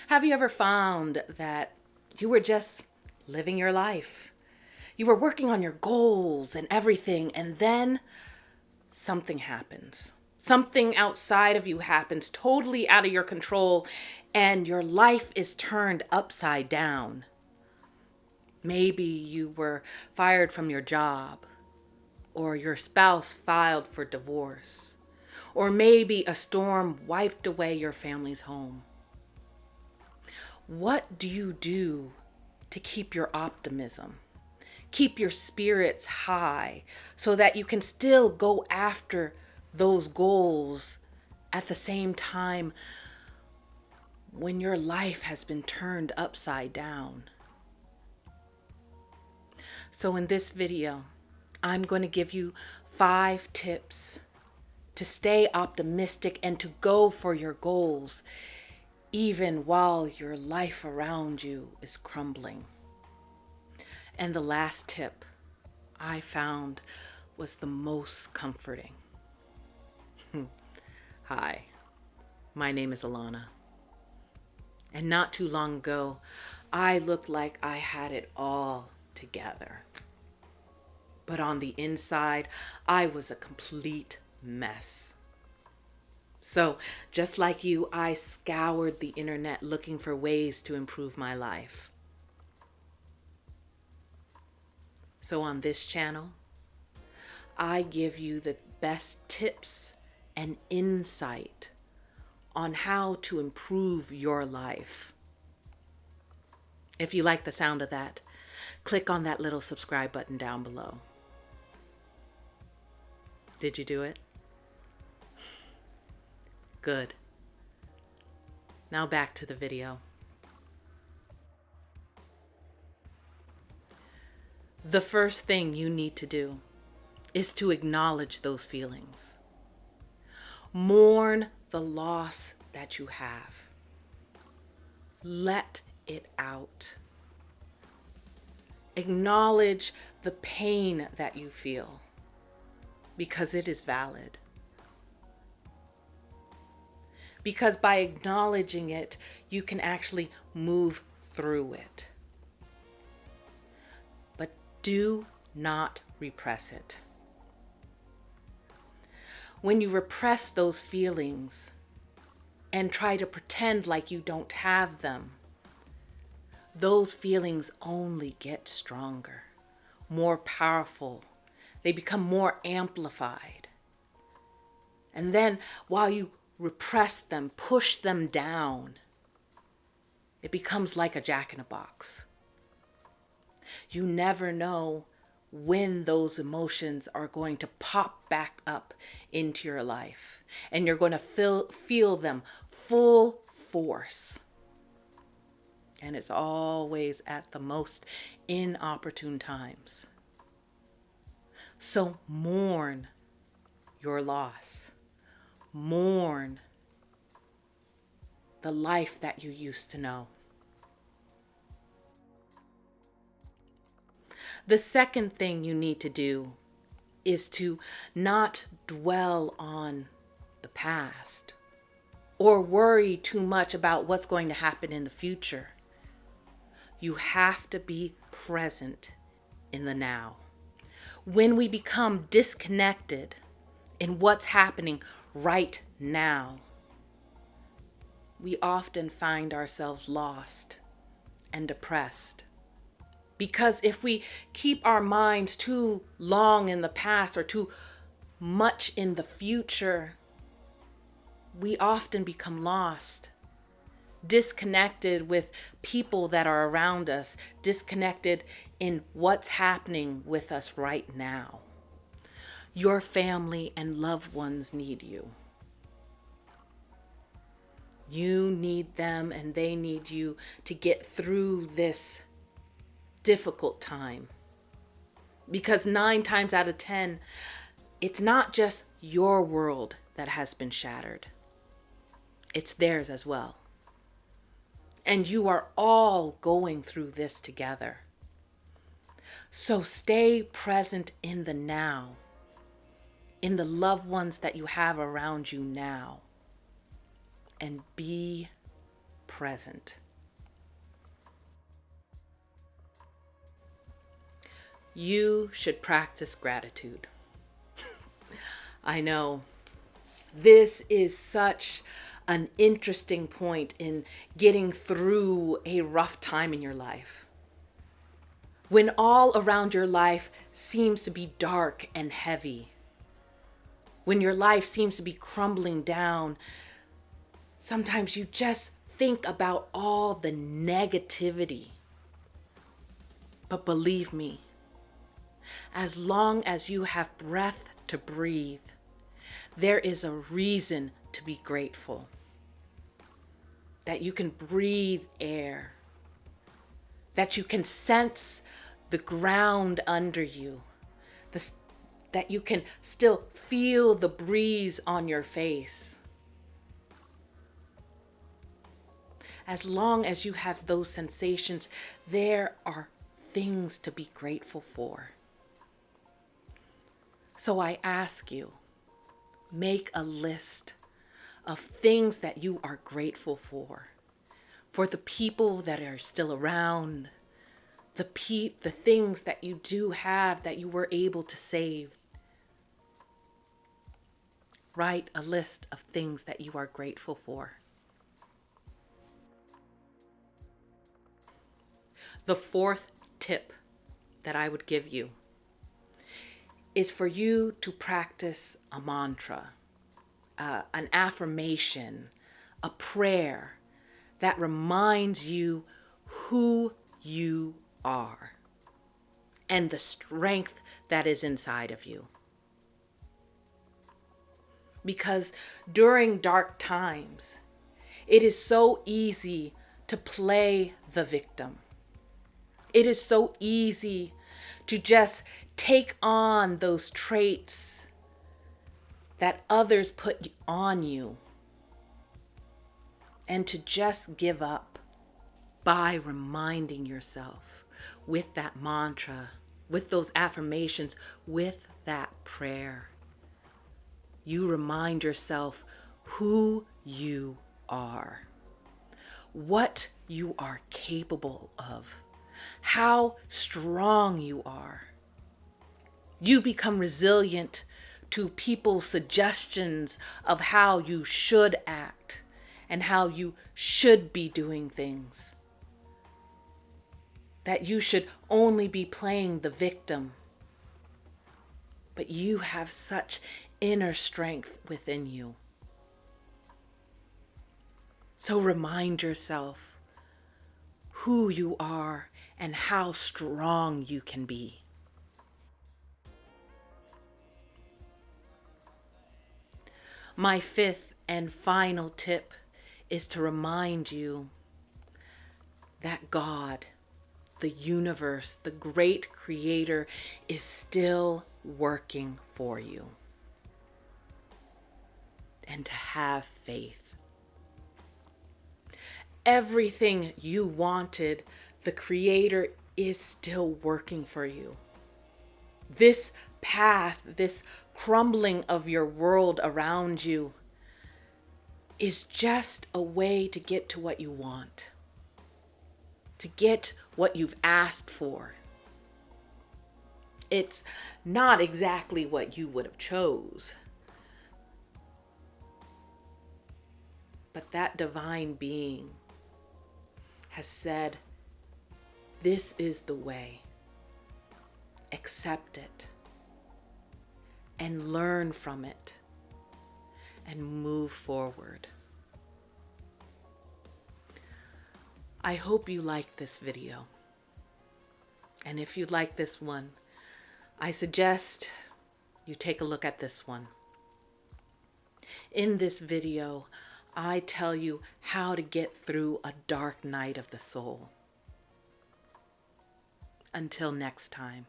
Have you ever found that you were just living your life? You were working on your goals and everything, and then something happens. Something outside of you happens, totally out of your control, and your life is turned upside down. Maybe you were fired from your job, or your spouse filed for divorce, or maybe a storm wiped away your family's home. What do you do to keep your optimism? Keep your spirits high so that you can still go after those goals at the same time when your life has been turned upside down. So in this video, I'm going to give you 5 tips to stay optimistic and to go for your goals even while your life around you is crumbling. And the last tip I found was the most comforting. Hi, my name is Alana. And not too long ago, I looked like I had it all together. But on the inside, I was a complete mess. So, just like you, I scoured the internet looking for ways to improve my life. So on this channel, I give you the best tips and insight on how to improve your life. If you like the sound of that, click on that little subscribe button down below. Did you do it? Good. Now back to the video. The first thing you need to do is to acknowledge those feelings. Mourn the loss that you have. Let it out. Acknowledge the pain that you feel because it is valid. Because by acknowledging it, you can actually move through it. But do not repress it. When you repress those feelings and try to pretend like you don't have them, those feelings only get stronger, more powerful. They become more amplified. And then while you repress them, push them down, it becomes like a jack-in-a-box. You never know when those emotions are going to pop back up into your life, and you're going to feel them full force. And it's always at the most inopportune times. So mourn your loss. Mourn the life that you used to know. The second thing you need to do is to not dwell on the past or worry too much about what's going to happen in the future. You have to be present in the now. When we become disconnected in what's happening right now, we often find ourselves lost and depressed. Because if we keep our minds too long in the past or too much in the future, we often become lost, disconnected with people that are around us, disconnected in what's happening with us right now. Your family and loved ones need you. You need them and they need you to get through this difficult time. Because 9 times out of 10, it's not just your world that has been shattered. It's theirs as well. And you are all going through this together. So stay present in the now, in the loved ones that you have around you now, and be present. You should practice gratitude. I know this is such an interesting point in getting through a rough time in your life. When all around your life seems to be dark and heavy, when your life seems to be crumbling down, sometimes you just think about all the negativity. But believe me, as long as you have breath to breathe, there is a reason to be grateful. That you can breathe air, that you can sense the ground under you, that you can still feel the breeze on your face. As long as you have those sensations, there are things to be grateful for. So I ask you, make a list of things that you are grateful for the people that are still around, the things that you do have that you were able to save. Write a list of things that you are grateful for. The fourth tip that I would give you is for you to practice a mantra, an affirmation, a prayer that reminds you who you are and the strength that is inside of you. Because during dark times, it is so easy to play the victim. It is so easy to just take on those traits that others put on you and to just give up by reminding yourself with that mantra, with those affirmations, with that prayer. You remind yourself who you are, what you are capable of, how strong you are. You become resilient to people's suggestions of how you should act and how you should be doing things. That you should only be playing the victim. But you have such inner strength within you. So remind yourself who you are and how strong you can be. My fifth and final tip is to remind you that God, the universe, the great creator, is still working for you. And to have faith. Everything you wanted, the creator is still working for you. This path, this crumbling of your world around you is just a way to get to what you want, to get what you've asked for. It's not exactly what you would have chose, but that divine being has said, this is the way. Accept it and learn from it and move forward. I hope you like this video. And if you like this one, I suggest you take a look at this one. In this video, I tell you how to get through a dark night of the soul. Until next time.